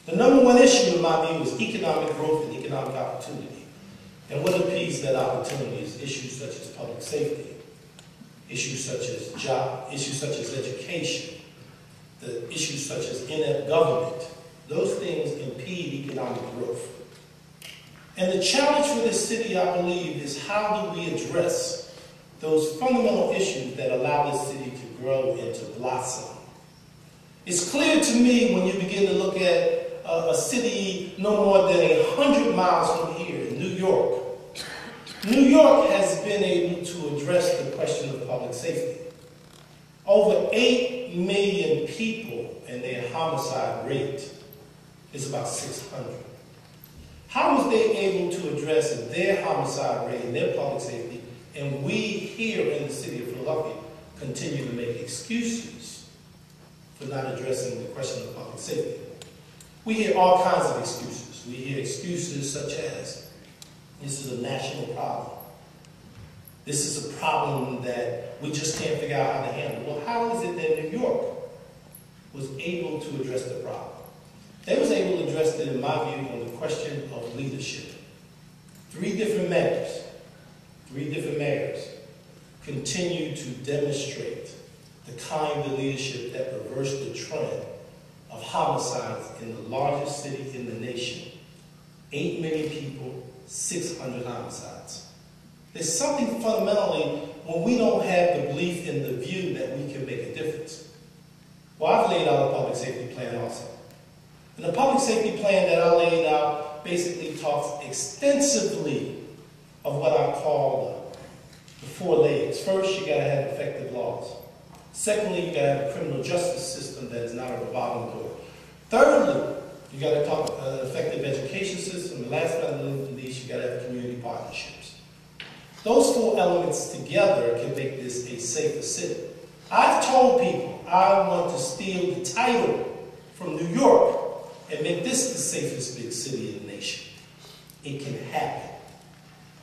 The number one issue, in my view, is economic growth and economic opportunity. And what impedes that opportunity is issues such as public safety, issues such as job, issues such as education, the issues such as inept government. Those things impede economic growth. And the challenge for this city, I believe, is how do we address those fundamental issues that allow this city to grow and to blossom. It's clear to me when you begin to look at a city no more than 100 miles from here, in New York. New York has been able to address the question of public safety. Over 8 million people, and their homicide rate is about 600. How was they able to address their homicide rate and their public safety, and we here in the city of Philadelphia continue to make excuses for not addressing the question of public safety? We hear all kinds of excuses. We hear excuses such as, this is a national problem. This is a problem that we just can't figure out how to handle. Well, how is it that New York was able to address the problem? They was able to address it, in my view, on the question of leadership. Three different mayors continue to demonstrate the kind of leadership that reversed the trend of homicides in the largest city in the nation. 8 million people, 600 homicides. There's something fundamentally when we don't have the belief in the view that we can make a difference. Well, I've laid out a public safety plan also. And the public safety plan that I laid out basically talks extensively of what I call the 4 legs. First, you got to have effective laws. Secondly, you got to have a criminal justice system that is not a revolving door. Thirdly, you got to talk an effective education system. And last but not least, you got to have community partnerships. Those 4 elements together can make this a safer city. I've told people I want to steal the title from New York and make this the safest big city in the nation. It can happen.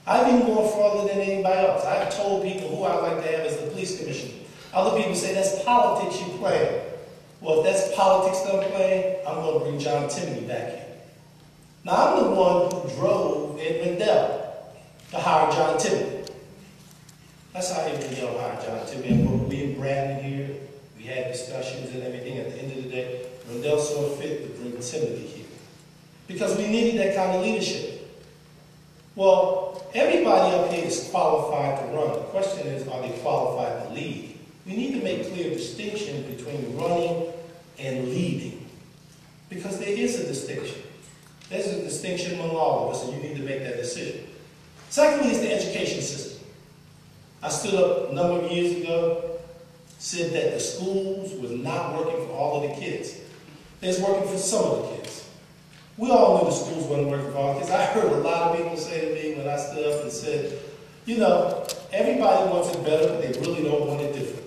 I've even gone further than anybody else. I've told people who I'd like to have as the police commissioner. Other people say, that's politics you playing. Well, if that's politics that I'm playing, I'm going to bring John Timoney back here. Now, I'm the one who drove Ed Rendell to hire John Timoney. That's how Ed Rendell hired John Timoney. We in Brandon here. We had discussions and everything. At the end of the day, Rendell saw fit to bring Timoney here. Because we needed that kind of leadership. Well, everybody up here is qualified to run. The question is, are they qualified to lead? We need to make clear distinction between running and leading. Because there is a distinction. There's a distinction among all of us, and you need to make that decision. Secondly is the education system. I stood up a number of years ago, said that the schools was not working for all of the kids. They was working for some of the kids. We all knew the schools wasn't working for all the kids. I heard a lot of people say to me when I stood up and said, you know, everybody wants it better, but they really don't want it different.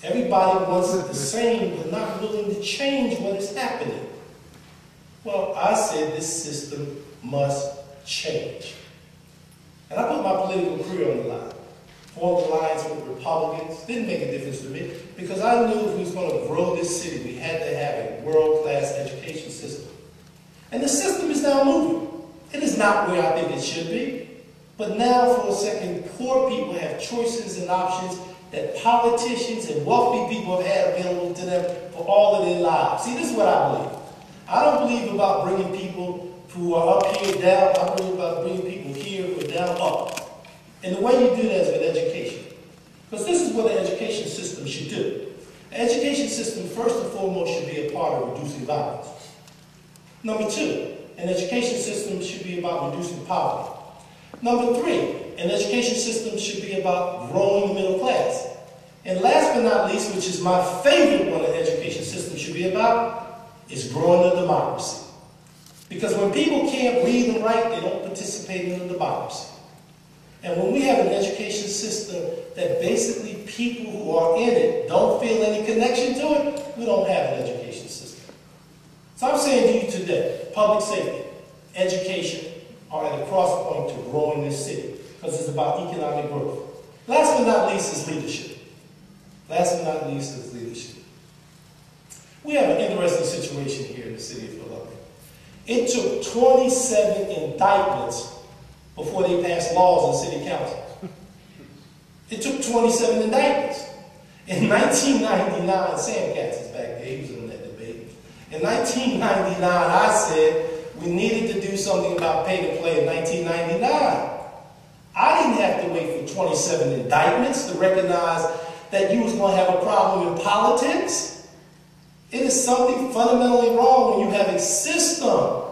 Everybody wants it the same, but not willing to change what is happening. Well, I said this system must change. And I put my political career on the line. Formed alliance with Republicans. Didn't make a difference to me, because I knew if we was going to grow this city, we had to have a world-class education system. And the system is now moving. It is not where I think it should be. But now, for a second, poor people have choices and options that politicians and wealthy people have had available to them for all of their lives. See, this is what I believe. I don't believe about bringing people who are up here down. I believe about bringing people here who are down up. And the way you do that is with education. Because this is what an education system should do. An education system, first and foremost, should be a part of reducing violence. Number 2, an education system should be about reducing poverty. Number 3, an education system should be about growing the middle class. And last but not least, which is my favorite one an education system should be about, is growing the democracy. Because when people can't read and write, they don't participate in the democracy. And when we have an education system that basically people who are in it don't feel any connection to it, we don't have an education system. So I'm saying to you today, public safety, education are at a cross point to growing this city, because it's about economic growth. Last but not least is leadership. Last but not least is leadership. We have an interesting situation here in the city of Philadelphia. It took 27 indictments before they passed laws in city council. It took 27 indictments. In 1999, Sam Katz is back there, he was in that debate. In 1999, I said we needed to do something about pay to play in 1999. I didn't have to wait for 27 indictments to recognize that you was going to have a problem in politics. It is something fundamentally wrong when you have a system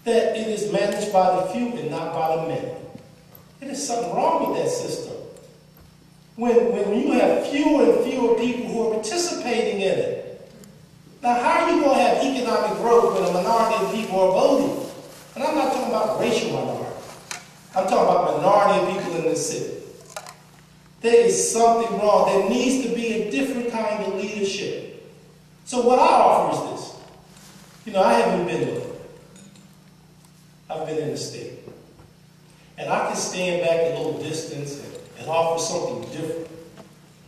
that it is managed by the few and not by the many. It is something wrong with that system. When you have fewer and fewer people who are participating in it. Now, how are you going to have economic growth when a minority of people are voting? And I'm not talking about racial minority. I'm talking about minority of people in this city. There is something wrong. There needs to be a different kind of leadership. So what I offer is this. You know, I haven't been there. I've been in the state. And I can stand back a little distance and offer something different.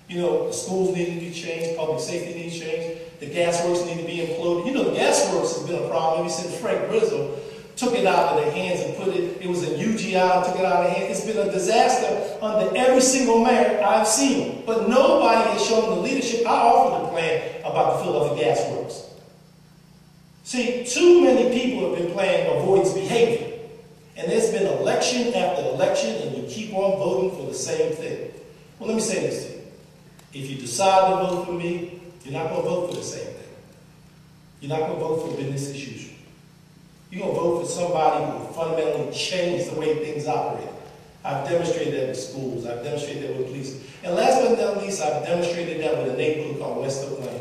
You know, the schools need to be changed, public safety needs to change, the gas works need to be imploded. You know, the gas works has been a problem ever since Frank Rizzo took it out of their hands and it was a UGI and took it out of their hands. It's been a disaster under every single mayor I've seen. But nobody has shown the leadership. I offered a plan about the Philadelphia Gas Works. See, too many people have been playing avoidance behavior. And there's been election after election, and you keep on voting for the same thing. Well, let me say this to you. If you decide to vote for me, you're not going to vote for the same thing. You're not going to vote for business as usual. You're going to vote for somebody who will fundamentally change the way things operate. I've demonstrated that with schools. I've demonstrated that with police. And last but not least, I've demonstrated that with a neighborhood called West Oak Lane.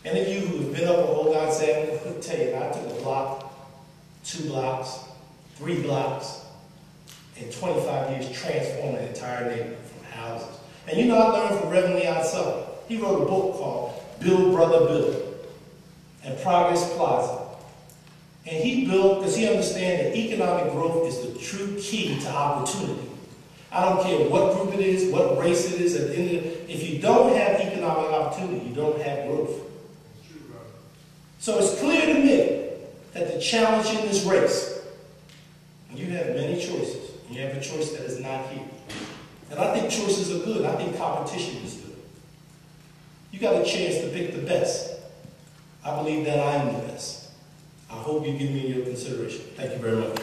Any of you who have been up on Old God's Avenue, I could tell you, I took a block, 2 blocks, 3 blocks, in 25 years transformed an entire neighborhood from houses. And you know, I learned from Reverend Leon Sullivan. He wrote a book called Build, Brother, Build, and Progress Plaza. And he built because he understands that economic growth is the true key to opportunity. I don't care what group it is, what race it is, at the end of it, if you don't have economic opportunity, you don't have growth. So it's clear to me that the challenge in this race, you have many choices. You have a choice that is not here. And I think choices are good. I think competition is good. You got a chance to pick the best. I believe that I am the best. I hope you give me your consideration. Thank you very much.